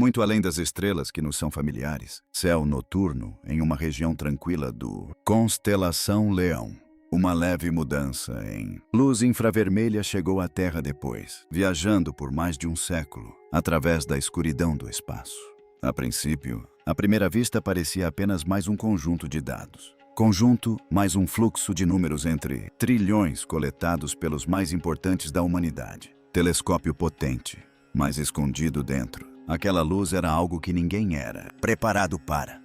muito além das estrelas que nos são familiares. Céu noturno em uma região tranquila do Constelação Leão. Uma leve mudança em luz infravermelha chegou à Terra depois, viajando por mais de um século, através da escuridão do espaço. A princípio, à primeira vista parecia apenas mais um conjunto de dados. Conjunto mais um fluxo de números entre trilhões coletados pelos mais importantes da humanidade. Telescópio potente, mas escondido dentro. Aquela luz era algo que ninguém era preparado para.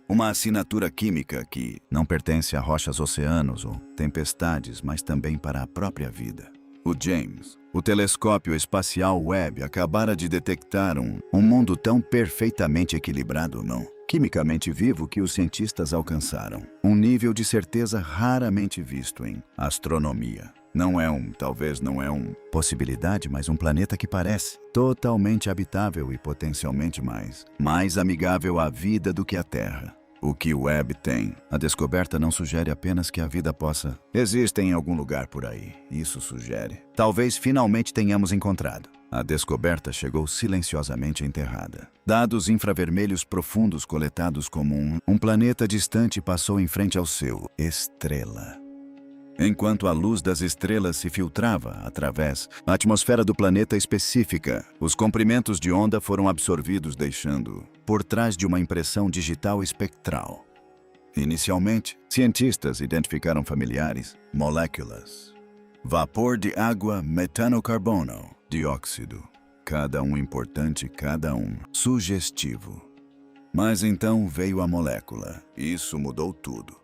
Uma assinatura química que não pertence a rochas, oceanos ou tempestades, mas também para a própria vida. O James, o telescópio espacial Webb, acabara de detectar um mundo tão perfeitamente equilibrado, não? Quimicamente vivo que os cientistas alcançaram. Um nível de certeza raramente visto em astronomia. Talvez não é possibilidade, mas um planeta que parece totalmente habitável e potencialmente mais amigável à vida do que a Terra. O que o Webb tem. A descoberta não sugere apenas que a vida possa existir em algum lugar por aí. Isso sugere. Talvez finalmente tenhamos encontrado. A descoberta chegou silenciosamente enterrada. Dados infravermelhos profundos coletados como um planeta distante passou em frente ao seu estrela. Enquanto a luz das estrelas se filtrava através da atmosfera do planeta específica, os comprimentos de onda foram absorvidos, deixando por trás de uma impressão digital espectral. Inicialmente, cientistas identificaram familiares moléculas. Vapor de água, metanocarbono, dióxido. Cada um importante, cada um sugestivo. Mas então veio a molécula. Isso mudou tudo.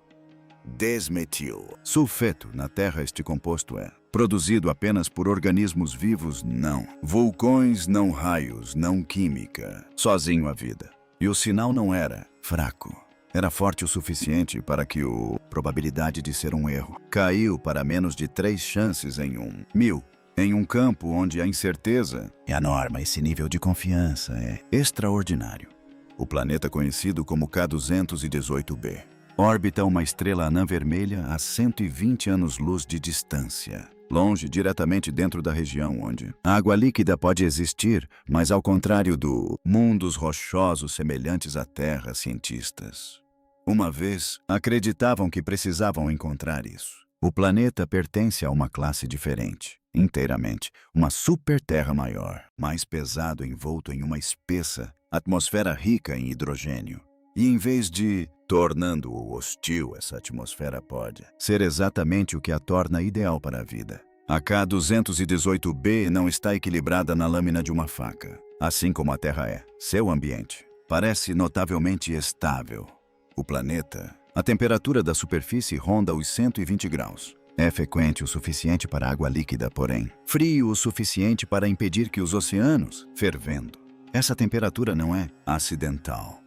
Desmetil sulfeto. Na Terra este composto é produzido apenas por organismos vivos, não vulcões, não raios, não química, sozinho a vida. E o sinal não era fraco, era forte o suficiente para que a probabilidade de ser um erro caiu para menos de 3 chances em 1.000. Em um campo onde a incerteza é a norma, esse nível de confiança é extraordinário. O planeta conhecido como K218b. Orbita uma estrela anã vermelha a 120 anos-luz de distância. Longe, diretamente dentro da região onde a água líquida pode existir, mas ao contrário do mundos rochosos semelhantes à Terra, cientistas uma vez acreditavam que precisavam encontrar isso. O planeta pertence a uma classe diferente, inteiramente, uma super-terra maior, mais pesado envolto em uma espessa atmosfera rica em hidrogênio. E em vez de tornando-o hostil, essa atmosfera pode ser exatamente o que a torna ideal para a vida. A K218b não está equilibrada na lâmina de uma faca, assim como a Terra é. Seu ambiente parece notavelmente estável. O planeta, a temperatura da superfície ronda os 120 graus. É frequente o suficiente para água líquida, porém frio o suficiente para impedir que os oceanos fervendo. Essa temperatura não é acidental.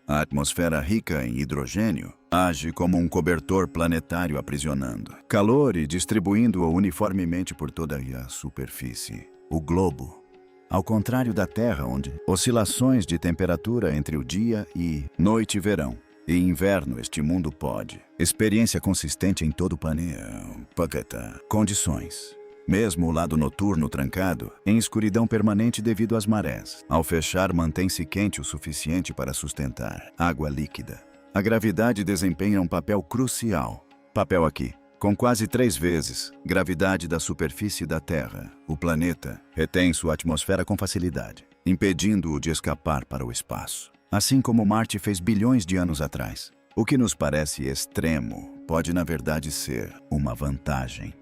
A atmosfera rica em hidrogênio age como um cobertor planetário aprisionando calor e distribuindo-o uniformemente por toda a superfície. O globo, ao contrário da Terra, onde oscilações de temperatura entre o dia e noite e verão e inverno, este mundo pode experiência consistente em todo o planeta. Condições. Mesmo o lado noturno trancado, em escuridão permanente devido às marés. Ao fechar, mantém-se quente o suficiente para sustentar água líquida. A gravidade desempenha um papel crucial. Papel aqui. Com quase 3 vezes gravidade da superfície da Terra, o planeta retém sua atmosfera com facilidade, impedindo-o de escapar para o espaço. Assim como Marte fez bilhões de anos atrás. O que nos parece extremo pode, na verdade, ser uma vantagem.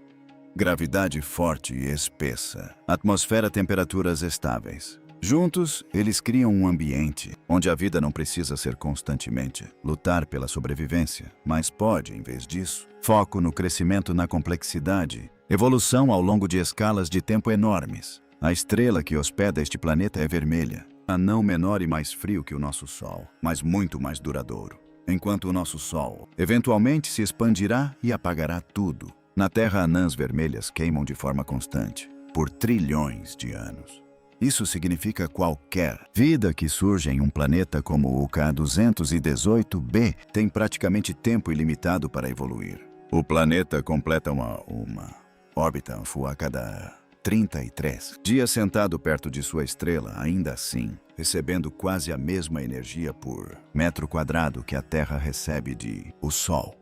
Gravidade forte e espessa. Atmosfera, temperaturas estáveis. Juntos, eles criam um ambiente onde a vida não precisa ser constantemente lutar pela sobrevivência, mas pode, em vez disso, foco no crescimento, na complexidade, evolução ao longo de escalas de tempo enormes. A estrela que hospeda este planeta é vermelha, anão menor e mais frio que o nosso Sol, mas muito mais duradouro. Enquanto o nosso Sol eventualmente se expandirá e apagará tudo. Na Terra, anãs vermelhas queimam de forma constante, por trilhões de anos. Isso significa qualquer vida que surge em um planeta como o K218b tem praticamente tempo ilimitado para evoluir. O planeta completa uma órbita a cada 33 dias sentado perto de sua estrela, ainda assim, recebendo quase a mesma energia por metro quadrado que a Terra recebe de o Sol.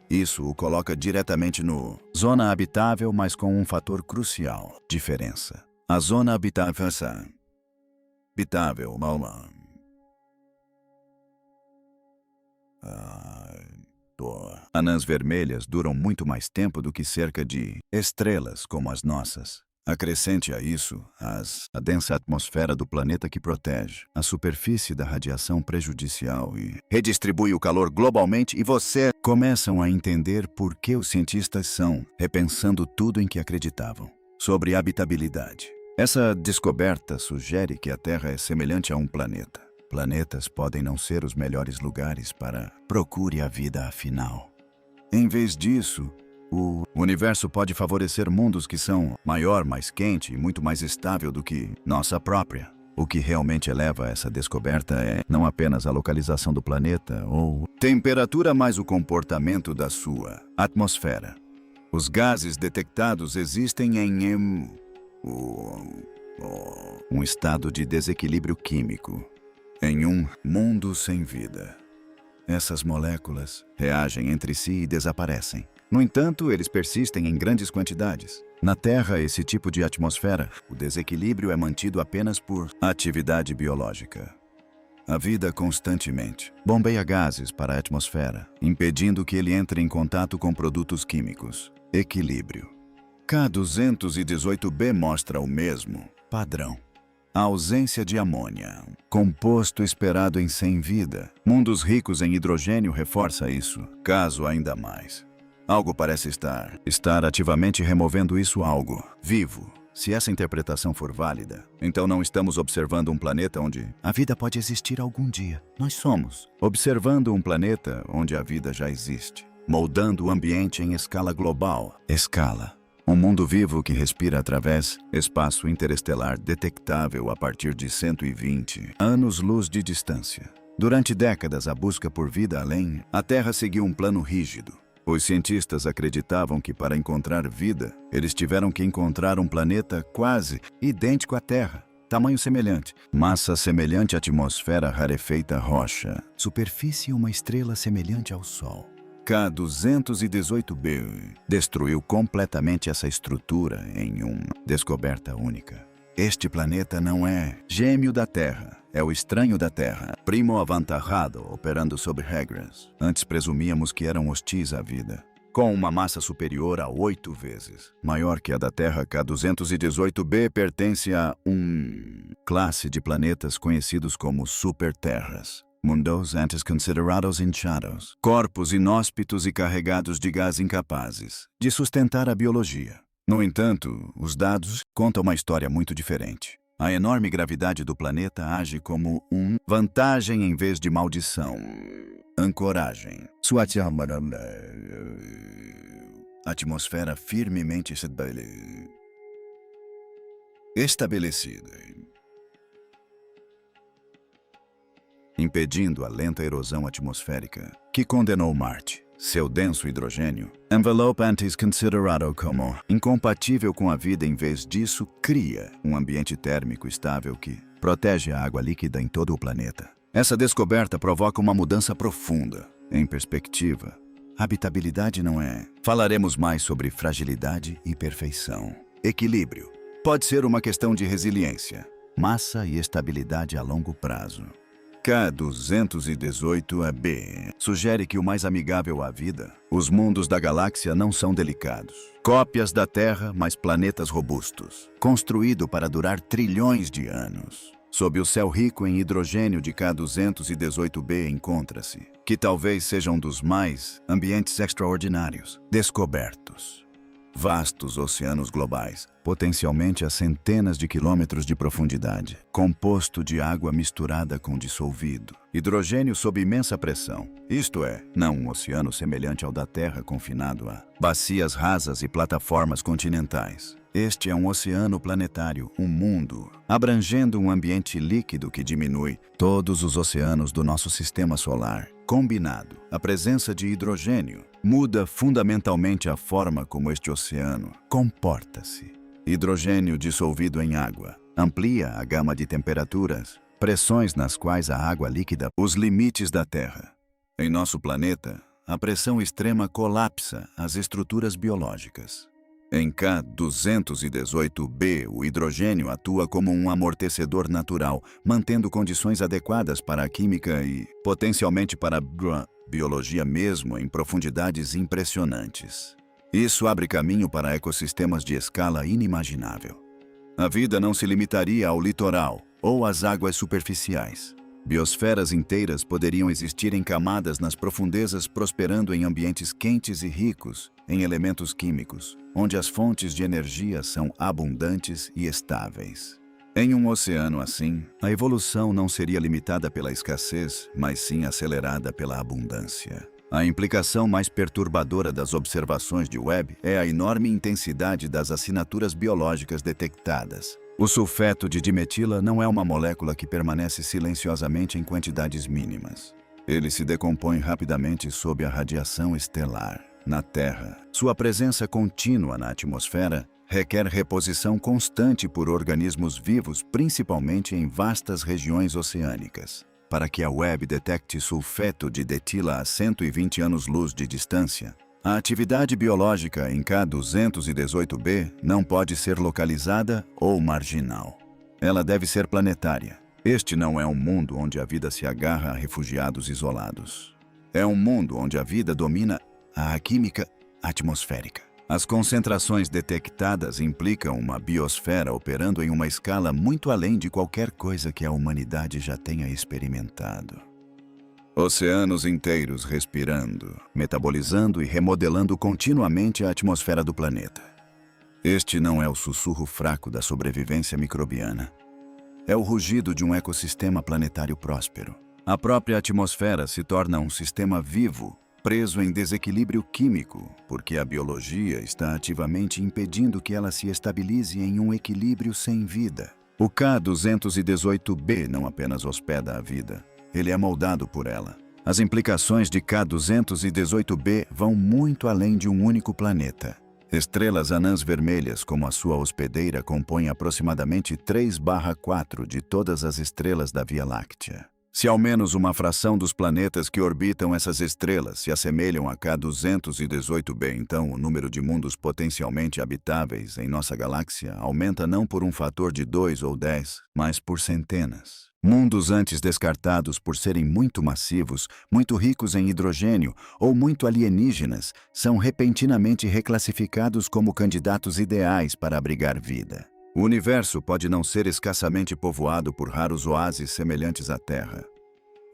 Isso o coloca diretamente no zona habitável, mas com um fator crucial: diferença. A zona habitável, anãs vermelhas duram muito mais tempo do que cerca de estrelas como as nossas. Acrescente a isso a densa atmosfera do planeta que protege a superfície da radiação prejudicial e redistribui o calor globalmente, e você começam a entender por que os cientistas são repensando tudo em que acreditavam sobre habitabilidade. Essa descoberta sugere que a Terra é semelhante a um planeta. Planetas podem não ser os melhores lugares para procure a vida afinal. Em vez disso, o universo pode favorecer mundos que são maior, mais quente e muito mais estável do que nossa própria. O que realmente eleva essa descoberta é não apenas a localização do planeta ou temperatura, mas o comportamento da sua atmosfera. Os gases detectados existem em um estado de desequilíbrio químico, em um mundo sem vida. Essas moléculas reagem entre si e desaparecem. No entanto, eles persistem em grandes quantidades. Na Terra, esse tipo de atmosfera, o desequilíbrio é mantido apenas por atividade biológica. A vida constantemente bombeia gases para a atmosfera, impedindo que ele entre em contato com produtos químicos. Equilíbrio. K218b mostra o mesmo padrão. A ausência de amônia, composto esperado em sem vida. Mundos ricos em hidrogênio reforça isso, caso ainda mais. Algo parece estar ativamente removendo isso, algo vivo. Se essa interpretação for válida, então não estamos observando um planeta onde a vida pode existir algum dia. Nós somos observando um planeta onde a vida já existe, moldando o ambiente em escala global. Um mundo vivo que respira através espaço interestelar detectável a partir de 120 anos-luz de distância. Durante décadas, a busca por vida além, a Terra seguiu um plano rígido. Os cientistas acreditavam que para encontrar vida, eles tiveram que encontrar um planeta quase idêntico à Terra, tamanho semelhante, massa semelhante à atmosfera rarefeita rocha, superfície uma estrela semelhante ao Sol. K218b destruiu completamente essa estrutura em uma descoberta única. Este planeta não é gêmeo da Terra, é o estranho da Terra, primo avantajado operando sob regras. Antes presumíamos que eram hostis à vida, com uma massa superior a 8 vezes maior que a da Terra. K218b pertence a classe de planetas conhecidos como superterras. Mundos antes considerados inchados, corpos inóspitos e carregados de gás incapazes de sustentar a biologia. No entanto, os dados contam uma história muito diferente. A enorme gravidade do planeta age como vantagem em vez de maldição. Ancoragem. Sua atmosfera firmemente estabelecida, impedindo a lenta erosão atmosférica que condenou Marte. Seu denso hidrogênio, envelope antes considerado como incompatível com a vida, em vez disso, cria um ambiente térmico estável que protege a água líquida em todo o planeta. Essa descoberta provoca uma mudança profunda. Em perspectiva, habitabilidade não é. Falaremos mais sobre fragilidade e perfeição. Equilíbrio. Pode ser uma questão de resiliência, massa e estabilidade a longo prazo. K218b sugere que o mais amigável à vida, os mundos da galáxia não são delicados. Cópias da Terra, mas planetas robustos. Construído para durar trilhões de anos. Sob o céu rico em hidrogênio de K218b encontra-se, que talvez seja um dos mais ambientes extraordinários descobertos. Vastos oceanos globais, potencialmente a centenas de quilômetros de profundidade, composto de água misturada com dissolvido, hidrogênio sob imensa pressão. Isto é, não um oceano semelhante ao da Terra confinado a bacias rasas e plataformas continentais. Este é um oceano planetário, um mundo, abrangendo um ambiente líquido que diminui todos os oceanos do nosso sistema solar. Combinado, a presença de hidrogênio muda fundamentalmente a forma como este oceano comporta-se. hidrogênio dissolvido em água, amplia a gama de temperaturas, pressões nas quais a água líquida os limites da Terra. Em nosso planeta, a pressão extrema colapsa as estruturas biológicas. Em K218b, o hidrogênio atua como um amortecedor natural, mantendo condições adequadas para a química e, potencialmente, para a biologia mesmo em profundidades impressionantes. Isso abre caminho para ecossistemas de escala inimaginável. A vida não se limitaria ao litoral ou às águas superficiais. Biosferas inteiras poderiam existir em camadas nas profundezas, prosperando em ambientes quentes e ricos em elementos químicos, onde as fontes de energia são abundantes e estáveis. Em um oceano assim, a evolução não seria limitada pela escassez, mas sim acelerada pela abundância. A implicação mais perturbadora das observações de Webb é a enorme intensidade das assinaturas biológicas detectadas. O sulfeto de dimetila não é uma molécula que permanece silenciosamente em quantidades mínimas. Ele se decompõe rapidamente sob a radiação estelar. Na Terra, sua presença contínua na atmosfera requer reposição constante por organismos vivos, principalmente em vastas regiões oceânicas. Para que a Webb detecte sulfeto de detila a 120 anos-luz de distância, a atividade biológica em K218b não pode ser localizada ou marginal. Ela deve ser planetária. Este não é um mundo onde a vida se agarra a refugiados isolados. É um mundo onde a vida domina a química atmosférica. As concentrações detectadas implicam uma biosfera operando em uma escala muito além de qualquer coisa que a humanidade já tenha experimentado. Oceanos inteiros respirando, metabolizando e remodelando continuamente a atmosfera do planeta. Este não é o sussurro fraco da sobrevivência microbiana. É o rugido de um ecossistema planetário próspero. A própria atmosfera se torna um sistema vivo, preso em desequilíbrio químico, porque a biologia está ativamente impedindo que ela se estabilize em um equilíbrio sem vida. O K218b não apenas hospeda a vida, ele é moldado por ela. As implicações de K218b vão muito além de um único planeta. Estrelas anãs vermelhas como a sua hospedeira compõem aproximadamente 3/4 de todas as estrelas da Via Láctea. Se ao menos uma fração dos planetas que orbitam essas estrelas se assemelham a K218b, então o número de mundos potencialmente habitáveis em nossa galáxia aumenta não por um fator de 2 ou 10, mas por centenas. Mundos antes descartados por serem muito massivos, muito ricos em hidrogênio ou muito alienígenas são repentinamente reclassificados como candidatos ideais para abrigar vida. O universo pode não ser escassamente povoado por raros oásis semelhantes à Terra.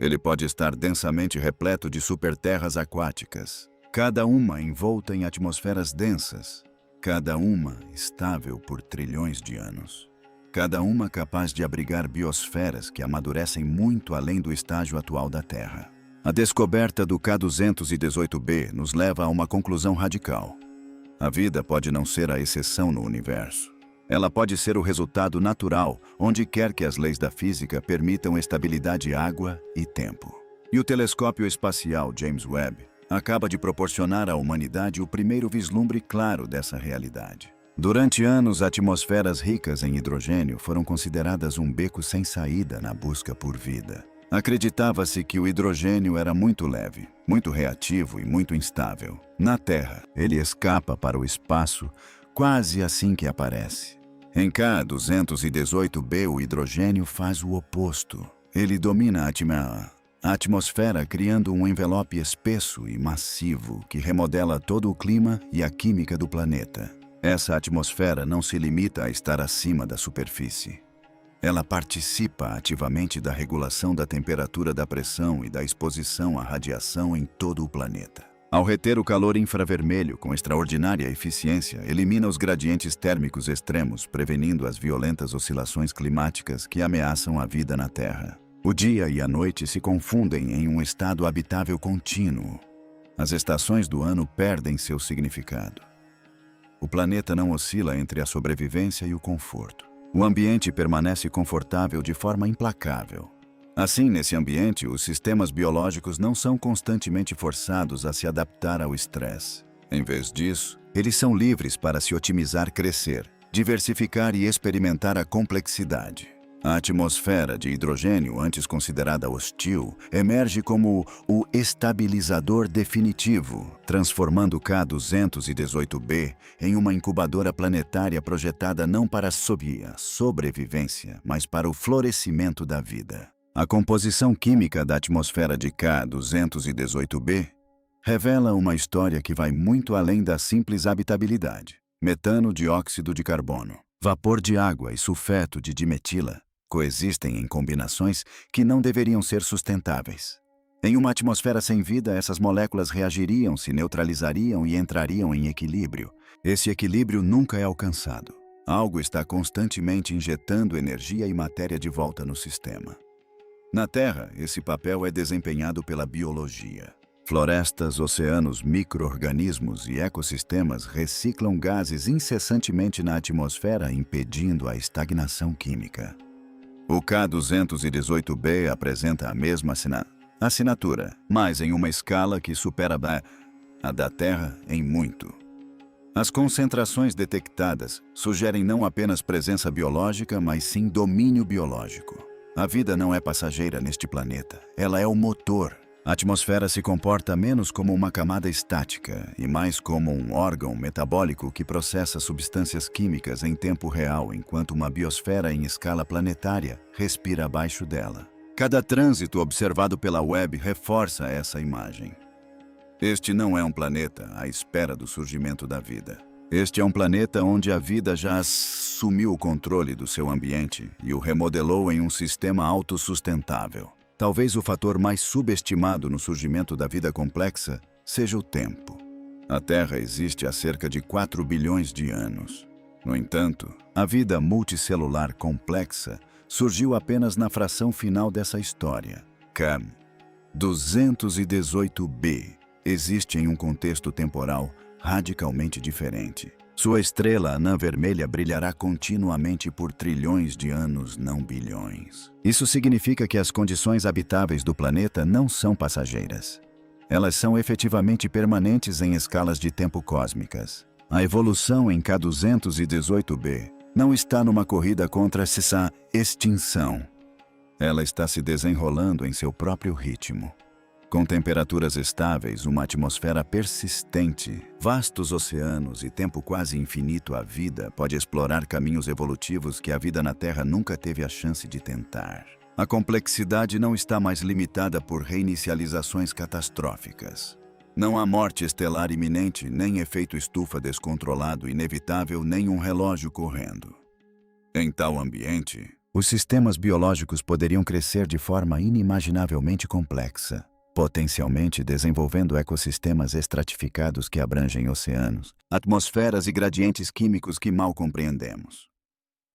Ele pode estar densamente repleto de superterras aquáticas, cada uma envolta em atmosferas densas, cada uma estável por trilhões de anos. Cada uma capaz de abrigar biosferas que amadurecem muito além do estágio atual da Terra. A descoberta do K218b nos leva a uma conclusão radical. A vida pode não ser a exceção no universo. Ela pode ser o resultado natural, onde quer que as leis da física permitam estabilidade, água e tempo. E o telescópio espacial James Webb acaba de proporcionar à humanidade o primeiro vislumbre claro dessa realidade. Durante anos, atmosferas ricas em hidrogênio foram consideradas um beco sem saída na busca por vida. Acreditava-se que o hidrogênio era muito leve, muito reativo e muito instável. Na Terra, ele escapa para o espaço quase assim que aparece. Em K218b, o hidrogênio faz o oposto. Ele domina a atmosfera, criando um envelope espesso e massivo que remodela todo o clima e a química do planeta. Essa atmosfera não se limita a estar acima da superfície. Ela participa ativamente da regulação da temperatura da pressão e da exposição à radiação em todo o planeta. Ao reter o calor infravermelho com extraordinária eficiência, elimina os gradientes térmicos extremos, prevenindo as violentas oscilações climáticas que ameaçam a vida na Terra. O dia e a noite se confundem em um estado habitável contínuo. As estações do ano perdem seu significado. O planeta não oscila entre a sobrevivência e o conforto. O ambiente permanece confortável de forma implacável. Assim, nesse ambiente, os sistemas biológicos não são constantemente forçados a se adaptar ao estresse. Em vez disso, eles são livres para se otimizar, crescer diversificar e experimentar a complexidade. A atmosfera de hidrogênio, antes considerada hostil, emerge como o estabilizador definitivo, transformando o K218b em uma incubadora planetária projetada não para a sobrevivência, mas para o florescimento da vida. A composição química da atmosfera de K218b revela uma história que vai muito além da simples habitabilidade. Metano, dióxido de carbono, vapor de água e sulfeto de dimetila coexistem em combinações que não deveriam ser sustentáveis. Em uma atmosfera sem vida, essas moléculas reagiriam, se neutralizariam e entrariam em equilíbrio. Esse equilíbrio nunca é alcançado. Algo está constantemente injetando energia e matéria de volta no sistema. Na Terra, esse papel é desempenhado pela biologia. Florestas, oceanos, micro-organismos e ecossistemas reciclam gases incessantemente na atmosfera, impedindo a estagnação química. O K218b apresenta a mesma assinatura, mas em uma escala que supera a da Terra em muito. As concentrações detectadas sugerem não apenas presença biológica, mas sim domínio biológico. A vida não é passageira neste planeta, ela é o motor. A atmosfera se comporta menos como uma camada estática e mais como um órgão metabólico que processa substâncias químicas em tempo real, enquanto uma biosfera em escala planetária respira abaixo dela. Cada trânsito observado pela Webb reforça essa imagem. Este não é um planeta à espera do surgimento da vida. Este é um planeta onde a vida já assumiu o controle do seu ambiente e o remodelou em um sistema autossustentável. Talvez o fator mais subestimado no surgimento da vida complexa seja o tempo. A Terra existe há cerca de 4 bilhões de anos. No entanto, a vida multicelular complexa surgiu apenas na fração final dessa história. K218b existe em um contexto temporal radicalmente diferente. Sua estrela anã vermelha brilhará continuamente por trilhões de anos, não bilhões. Isso significa que as condições habitáveis do planeta não são passageiras. Elas são efetivamente permanentes em escalas de tempo cósmicas. A evolução em K218b não está numa corrida contra essa extinção. Ela está se desenrolando em seu próprio ritmo. Com temperaturas estáveis, uma atmosfera persistente, vastos oceanos e tempo quase infinito, a vida pode explorar caminhos evolutivos que a vida na Terra nunca teve a chance de tentar. A complexidade não está mais limitada por reinicializações catastróficas. Não há morte estelar iminente, nem efeito estufa descontrolado inevitável, nem um relógio correndo. Em tal ambiente, os sistemas biológicos poderiam crescer de forma inimaginavelmente complexa, potencialmente desenvolvendo ecossistemas estratificados que abrangem oceanos, atmosferas e gradientes químicos que mal compreendemos.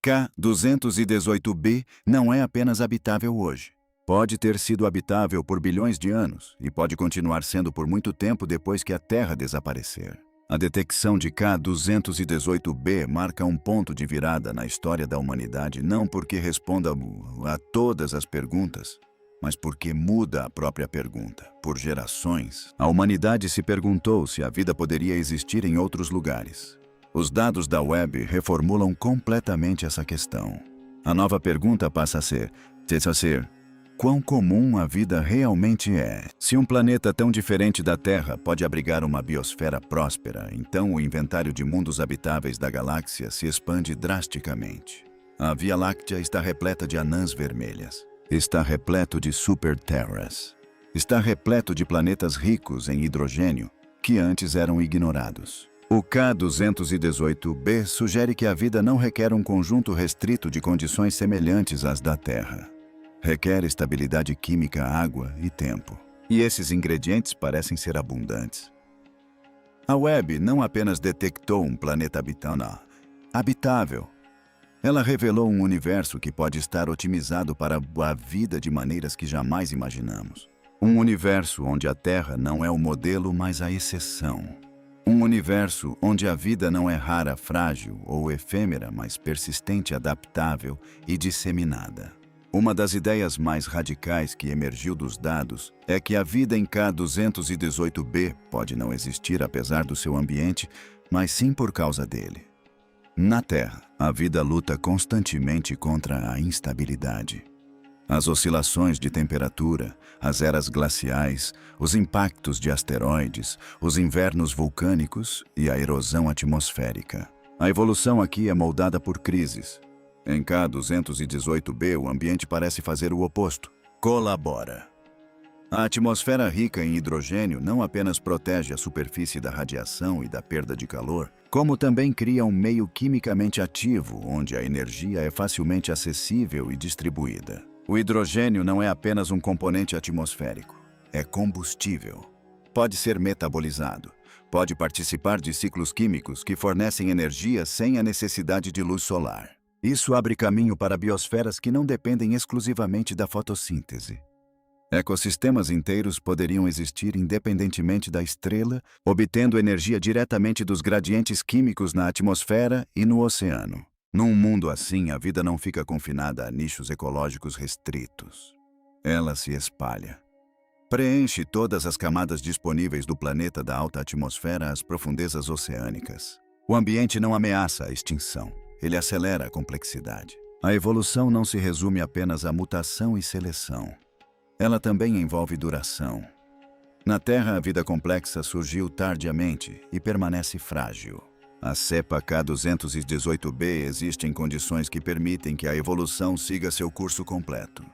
K218b não é apenas habitável hoje. Pode ter sido habitável por bilhões de anos e pode continuar sendo por muito tempo depois que a Terra desaparecer. A detecção de K218b marca um ponto de virada na história da humanidade, não porque responda a todas as perguntas, mas porque muda a própria pergunta. Por gerações, a humanidade se perguntou se a vida poderia existir em outros lugares. Os dados da Webb reformulam completamente essa questão. A nova pergunta passa a ser: quão comum a vida realmente é? Se um planeta tão diferente da Terra pode abrigar uma biosfera próspera, então o inventário de mundos habitáveis da galáxia se expande drasticamente. A Via Láctea está repleta de anãs vermelhas. Está repleto de super-terras. Está repleto de planetas ricos em hidrogênio que antes eram ignorados. O K218b sugere que a vida não requer um conjunto restrito de condições semelhantes às da Terra. Requer estabilidade química, água e tempo. E esses ingredientes parecem ser abundantes. A Webb não apenas detectou um planeta habitável. Ela revelou um universo que pode estar otimizado para a vida de maneiras que jamais imaginamos. Um universo onde a Terra não é o modelo, mas a exceção. Um universo onde a vida não é rara, frágil ou efêmera, mas persistente, adaptável e disseminada. Uma das ideias mais radicais que emergiu dos dados é que a vida em K218b pode não existir apesar do seu ambiente, mas sim por causa dele. Na Terra, a vida luta constantemente contra a instabilidade. As oscilações de temperatura, as eras glaciais, os impactos de asteroides, os invernos vulcânicos e a erosão atmosférica. A evolução aqui é moldada por crises. Em K218b, o ambiente parece fazer o oposto. Colabora. A atmosfera rica em hidrogênio não apenas protege a superfície da radiação e da perda de calor, como também cria um meio quimicamente ativo, onde a energia é facilmente acessível e distribuída. O hidrogênio não é apenas um componente atmosférico, é combustível. Pode ser metabolizado, pode participar de ciclos químicos que fornecem energia sem a necessidade de luz solar. Isso abre caminho para biosferas que não dependem exclusivamente da fotossíntese. Ecossistemas inteiros poderiam existir independentemente da estrela, obtendo energia diretamente dos gradientes químicos na atmosfera e no oceano. Num mundo assim, a vida não fica confinada a nichos ecológicos restritos. Ela se espalha. Preenche todas as camadas disponíveis do planeta da alta atmosfera às profundezas oceânicas. O ambiente não ameaça a extinção, ele acelera a complexidade. A evolução não se resume apenas a mutação e seleção. Ela também envolve duração. Na Terra, a vida complexa surgiu tardiamente e permanece frágil. A cepa K218b existe em condições que permitem que a evolução siga seu curso completo.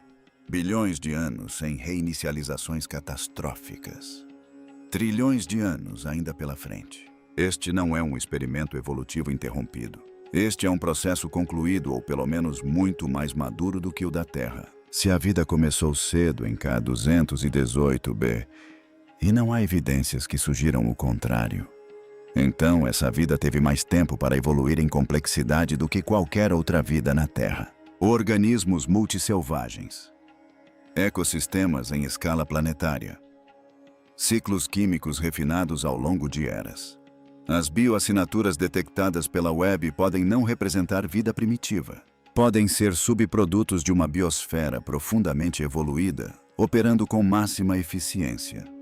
Bilhões de anos sem reinicializações catastróficas. Trilhões de anos ainda pela frente. Este não é um experimento evolutivo interrompido. Este é um processo concluído ou pelo menos muito mais maduro do que o da Terra. Se a vida começou cedo em K218b, e não há evidências que sugiram o contrário, então essa vida teve mais tempo para evoluir em complexidade do que qualquer outra vida na Terra. Organismos multisselvagens. Ecossistemas em escala planetária. Ciclos químicos refinados ao longo de eras. As bioassinaturas detectadas pela web podem não representar vida primitiva. Podem ser subprodutos de uma biosfera profundamente evoluída, operando com máxima eficiência.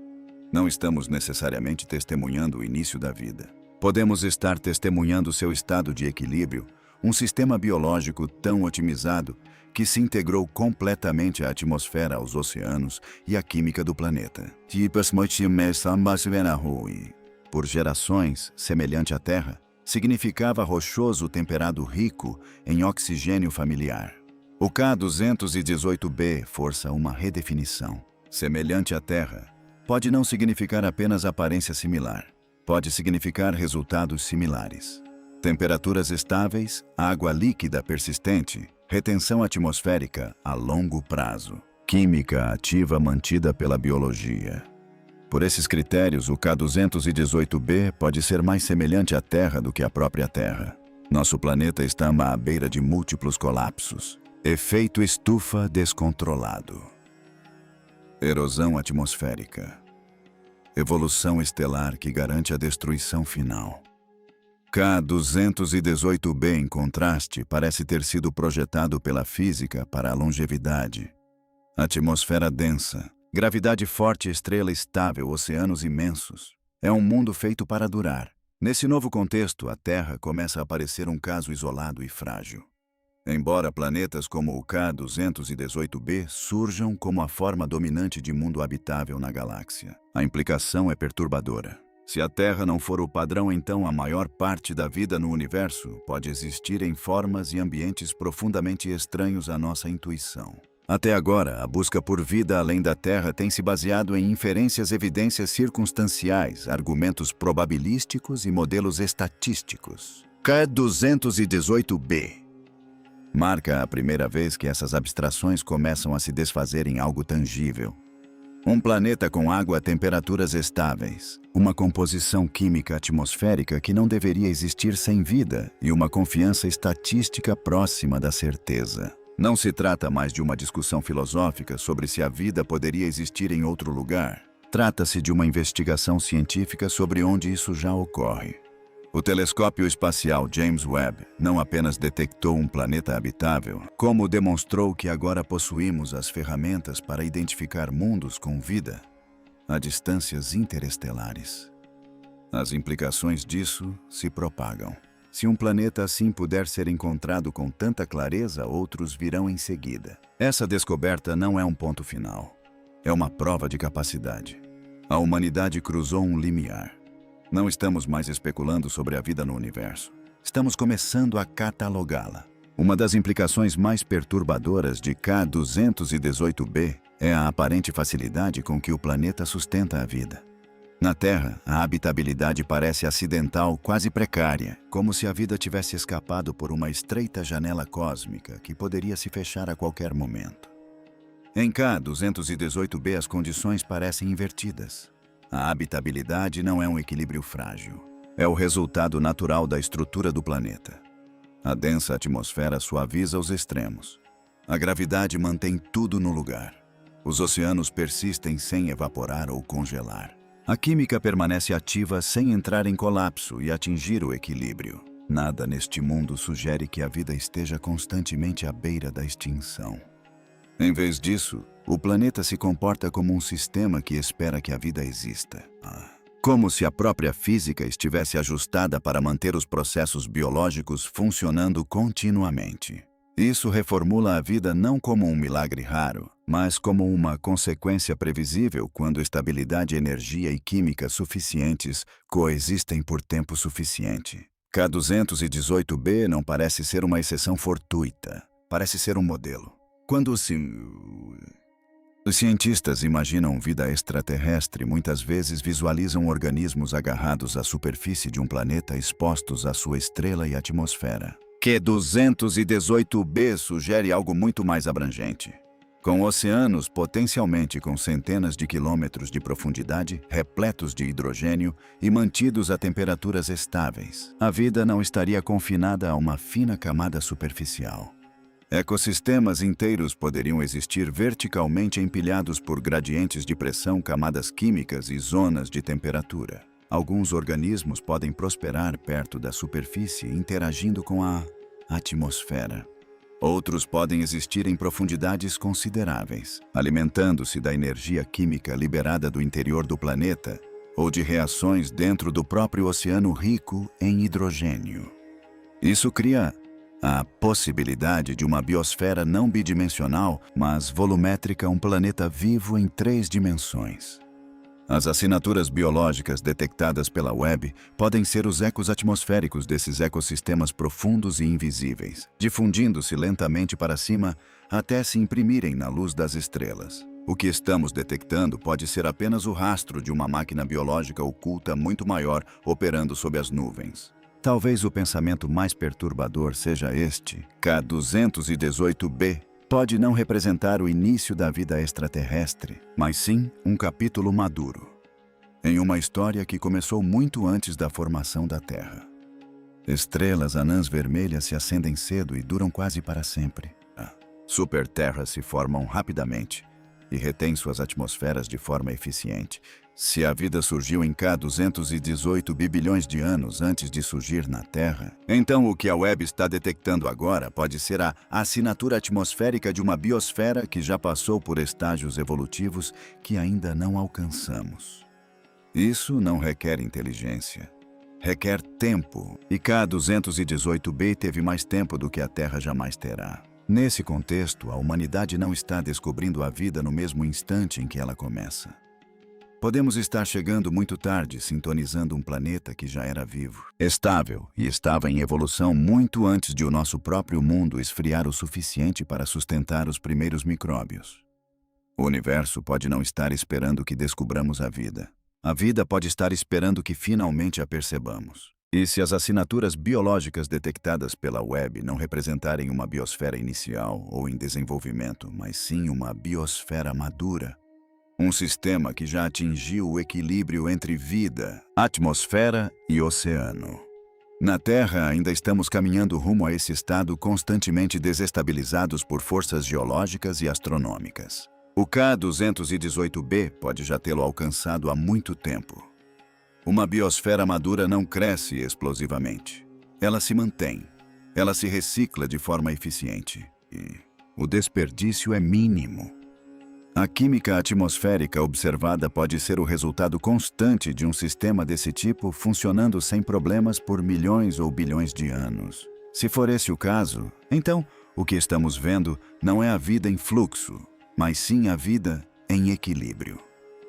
Não estamos necessariamente testemunhando o início da vida. Podemos estar testemunhando seu estado de equilíbrio, um sistema biológico tão otimizado que se integrou completamente à atmosfera, aos oceanos e à química do planeta. Por gerações, semelhante à Terra, significava rochoso temperado rico em oxigênio familiar. O K218b força uma redefinição. Semelhante à Terra, pode não significar apenas aparência similar. Pode significar resultados similares. Temperaturas estáveis, água líquida persistente, retenção atmosférica a longo prazo, química ativa mantida pela biologia. Por esses critérios, o K218b pode ser mais semelhante à Terra do que a própria Terra. Nosso planeta está à beira de múltiplos colapsos. Efeito estufa descontrolado. Erosão atmosférica. Evolução estelar que garante a destruição final. K218b, em contraste, parece ter sido projetado pela física para a longevidade. Atmosfera densa. Gravidade forte, estrela estável, oceanos imensos. É um mundo feito para durar. Nesse novo contexto, a Terra começa a parecer um caso isolado e frágil. Embora planetas como o K218b surjam como a forma dominante de mundo habitável na galáxia, a implicação é perturbadora. Se a Terra não for o padrão, então a maior parte da vida no universo pode existir em formas e ambientes profundamente estranhos à nossa intuição. Até agora, a busca por vida além da Terra tem se baseado em inferências, evidências circunstanciais, argumentos probabilísticos e modelos estatísticos. K218b marca a primeira vez que essas abstrações começam a se desfazer em algo tangível. Um planeta com água a temperaturas estáveis, uma composição química atmosférica que não deveria existir sem vida e uma confiança estatística próxima da certeza. Não se trata mais de uma discussão filosófica sobre se a vida poderia existir em outro lugar. Trata-se de uma investigação científica sobre onde isso já ocorre. O telescópio espacial James Webb não apenas detectou um planeta habitável, como demonstrou que agora possuímos as ferramentas para identificar mundos com vida a distâncias interestelares. As implicações disso se propagam. Se um planeta assim puder ser encontrado com tanta clareza, outros virão em seguida. Essa descoberta não é um ponto final. É uma prova de capacidade. A humanidade cruzou um limiar. Não estamos mais especulando sobre a vida no universo. Estamos começando a catalogá-la. Uma das implicações mais perturbadoras de K218b é a aparente facilidade com que o planeta sustenta a vida. Na Terra, a habitabilidade parece acidental, quase precária, como se a vida tivesse escapado por uma estreita janela cósmica que poderia se fechar a qualquer momento. Em K218b, as condições parecem invertidas. A habitabilidade não é um equilíbrio frágil. É o resultado natural da estrutura do planeta. A densa atmosfera suaviza os extremos. A gravidade mantém tudo no lugar. Os oceanos persistem sem evaporar ou congelar. A química permanece ativa sem entrar em colapso e atingir o equilíbrio. Nada neste mundo sugere que a vida esteja constantemente à beira da extinção. Em vez disso, o planeta se comporta como um sistema que espera que a vida exista. Como se a própria física estivesse ajustada para manter os processos biológicos funcionando continuamente. Isso reformula a vida não como um milagre raro, mas como uma consequência previsível quando estabilidade, energia e química suficientes coexistem por tempo suficiente. K218b não parece ser uma exceção fortuita, parece ser um modelo. Quando os cientistas imaginam vida extraterrestre, muitas vezes visualizam organismos agarrados à superfície de um planeta expostos à sua estrela e atmosfera. K218b sugere algo muito mais abrangente. Com oceanos potencialmente com centenas de quilômetros de profundidade, repletos de hidrogênio e mantidos a temperaturas estáveis, a vida não estaria confinada a uma fina camada superficial. Ecossistemas inteiros poderiam existir verticalmente empilhados por gradientes de pressão, camadas químicas e zonas de temperatura. Alguns organismos podem prosperar perto da superfície, interagindo com a atmosfera. Outros podem existir em profundidades consideráveis, alimentando-se da energia química liberada do interior do planeta ou de reações dentro do próprio oceano rico em hidrogênio. Isso cria a possibilidade de uma biosfera não bidimensional, mas volumétrica, um planeta vivo em 3 dimensões. As assinaturas biológicas detectadas pela Webb podem ser os ecos atmosféricos desses ecossistemas profundos e invisíveis, difundindo-se lentamente para cima até se imprimirem na luz das estrelas. O que estamos detectando pode ser apenas o rastro de uma máquina biológica oculta muito maior operando sob as nuvens. Talvez o pensamento mais perturbador seja este: K218b pode não representar o início da vida extraterrestre, mas sim um capítulo maduro, em uma história que começou muito antes da formação da Terra. Estrelas anãs vermelhas se acendem cedo e duram quase para sempre. Superterras se formam rapidamente e retêm suas atmosferas de forma eficiente. Se a vida surgiu em K218 bilhões de anos antes de surgir na Terra, então o que a Webb está detectando agora pode ser a assinatura atmosférica de uma biosfera que já passou por estágios evolutivos que ainda não alcançamos. Isso não requer inteligência, requer tempo, e K218b teve mais tempo do que a Terra jamais terá. Nesse contexto, a humanidade não está descobrindo a vida no mesmo instante em que ela começa. Podemos estar chegando muito tarde, sintonizando um planeta que já era vivo, estável e estava em evolução muito antes de o nosso próprio mundo esfriar o suficiente para sustentar os primeiros micróbios. O universo pode não estar esperando que descubramos a vida. A vida pode estar esperando que finalmente a percebamos. E se as assinaturas biológicas detectadas pela Webb não representarem uma biosfera inicial ou em desenvolvimento, mas sim uma biosfera madura, um sistema que já atingiu o equilíbrio entre vida, atmosfera e oceano. Na Terra, ainda estamos caminhando rumo a esse estado, constantemente desestabilizados por forças geológicas e astronômicas. O K218b pode já tê-lo alcançado há muito tempo. Uma biosfera madura não cresce explosivamente. Ela se mantém. Ela se recicla de forma eficiente. E o desperdício é mínimo. A química atmosférica observada pode ser o resultado constante de um sistema desse tipo funcionando sem problemas por milhões ou bilhões de anos. Se for esse o caso, então o que estamos vendo não é a vida em fluxo, mas sim a vida em equilíbrio.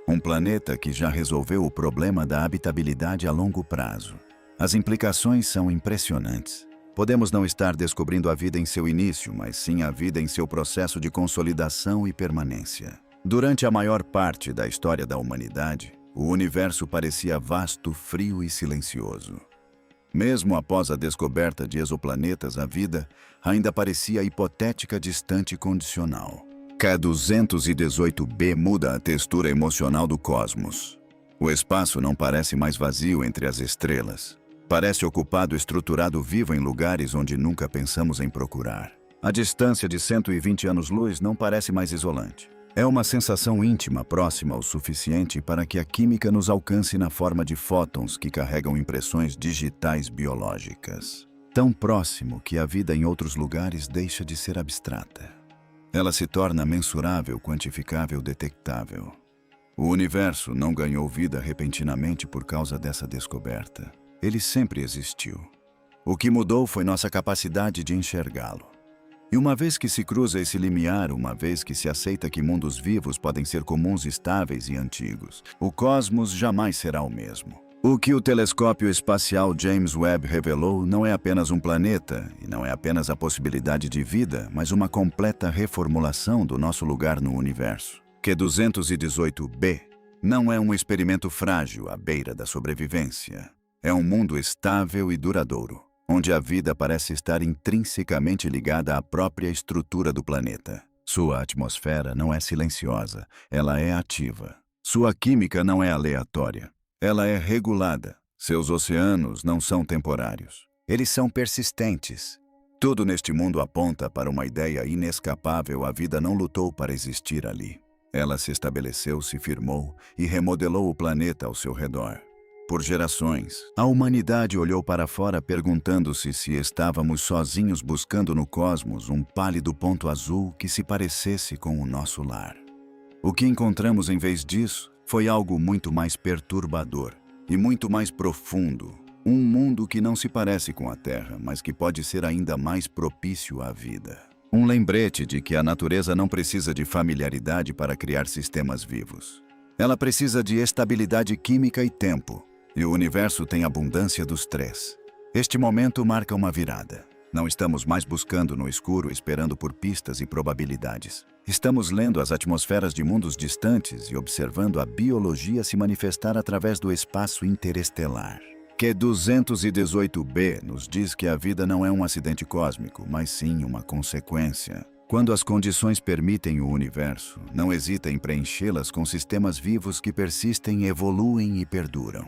Um planeta que já resolveu o problema da habitabilidade a longo prazo. As implicações são impressionantes. Podemos não estar descobrindo a vida em seu início, mas sim a vida em seu processo de consolidação e permanência. Durante a maior parte da história da humanidade, o universo parecia vasto, frio e silencioso. Mesmo após a descoberta de exoplanetas, a vida ainda parecia hipotética, distante e condicional. K218b muda a textura emocional do cosmos. O espaço não parece mais vazio entre as estrelas. Parece ocupado, estruturado, vivo em lugares onde nunca pensamos em procurar. A distância de 120 anos-luz não parece mais isolante. É uma sensação íntima, próxima o suficiente para que a química nos alcance na forma de fótons que carregam impressões digitais biológicas. Tão próximo que a vida em outros lugares deixa de ser abstrata. Ela se torna mensurável, quantificável, detectável. O universo não ganhou vida repentinamente por causa dessa descoberta. Ele sempre existiu. O que mudou foi nossa capacidade de enxergá-lo. E uma vez que se cruza esse limiar, uma vez que se aceita que mundos vivos podem ser comuns, estáveis e antigos, o cosmos jamais será o mesmo. O que o telescópio espacial James Webb revelou não é apenas um planeta, e não é apenas a possibilidade de vida, mas uma completa reformulação do nosso lugar no universo. Q218b não é um experimento frágil à beira da sobrevivência. É um mundo estável e duradouro, onde a vida parece estar intrinsecamente ligada à própria estrutura do planeta. Sua atmosfera não é silenciosa, ela é ativa. Sua química não é aleatória, ela é regulada. Seus oceanos não são temporários, eles são persistentes. Tudo neste mundo aponta para uma ideia inescapável: a vida não lutou para existir ali. Ela se estabeleceu, se firmou e remodelou o planeta ao seu redor. Por gerações, a humanidade olhou para fora perguntando-se se estávamos sozinhos buscando no cosmos um pálido ponto azul que se parecesse com o nosso lar. O que encontramos em vez disso foi algo muito mais perturbador e muito mais profundo. Um mundo que não se parece com a Terra, mas que pode ser ainda mais propício à vida. Um lembrete de que a natureza não precisa de familiaridade para criar sistemas vivos. Ela precisa de estabilidade química e tempo. E o universo tem abundância dos três. Este momento marca uma virada. Não estamos mais buscando no escuro, esperando por pistas e probabilidades. Estamos lendo as atmosferas de mundos distantes e observando a biologia se manifestar através do espaço interestelar. Q218b nos diz que a vida não é um acidente cósmico, mas sim uma consequência. Quando as condições permitem o universo, não hesita em preenchê-las com sistemas vivos que persistem, evoluem e perduram.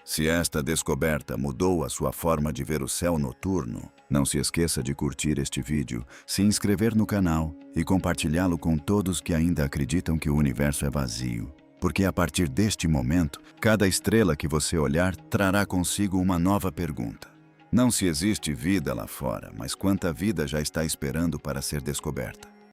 Se esta descoberta mudou a sua forma de ver o céu noturno, não se esqueça de curtir este vídeo, se inscrever no canal e compartilhá-lo com todos que ainda acreditam que o universo é vazio. Porque a partir deste momento, cada estrela que você olhar trará consigo uma nova pergunta. Não se existe vida lá fora, mas quanta vida já está esperando para ser descoberta.